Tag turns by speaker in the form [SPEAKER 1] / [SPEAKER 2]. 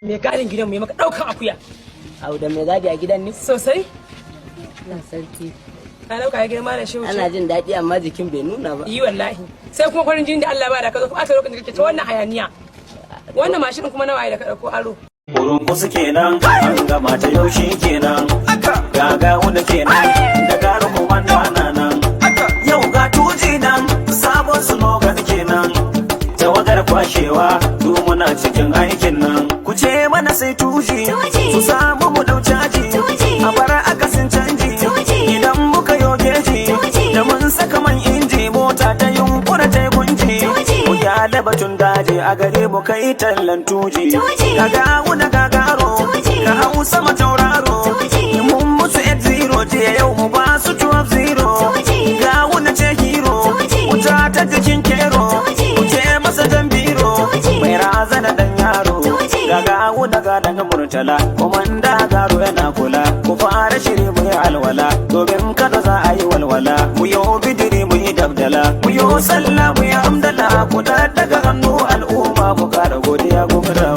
[SPEAKER 1] Me gadin gidan mu ya maka daukan akuya.
[SPEAKER 2] Au da me gadi a gidan ne?
[SPEAKER 1] Sosai.
[SPEAKER 2] Allah sarki.
[SPEAKER 1] Ka dauka ya girma da shehu.
[SPEAKER 2] Ana jin daɗi amma jikin bai nuna ba.
[SPEAKER 1] Yi wallahi. Sai kuma farin jini da Allah ba da ka zo kuma aka lokacin da kake ta wannan hayaniya. Wannan mashin kuma nawa da ka dauko aro.
[SPEAKER 3] Kurun kusa kenan, an gama ta yaushe kenan. Gaga wanda kenan, da garin komanda na nan. Yau ga tuji nan, sabon slogan kenan. Tawagar kwashewa, du muna cikin aikin nan. Ku ce mana sai tuji, su samu mu dau caji. A bara akasin canji, idan muka yogeji. Da mun saka man inji, mota ta yunkura ta gunji. Mu gyale batun daji, a gare mu kai tallan tuji. Gaga wuna gagaro, ka hau sama tauraro. Mun musu 8-0, jiya yau mu ba su 12-0. Ga wuna ce hero, wuta ta jikin kero. Wuce masa jan biro, mai razana dan yaro. Gaga wuna ga daga murtala, komanda garo yana kula. Ku fara shiri mu yi alwala, domin kada za a yi walwala. Mu yi bidiri mu yi dabdala, mu yi sallah mu yi hamdala. Ku daga hannu al'umma, mu kara godiya gumra.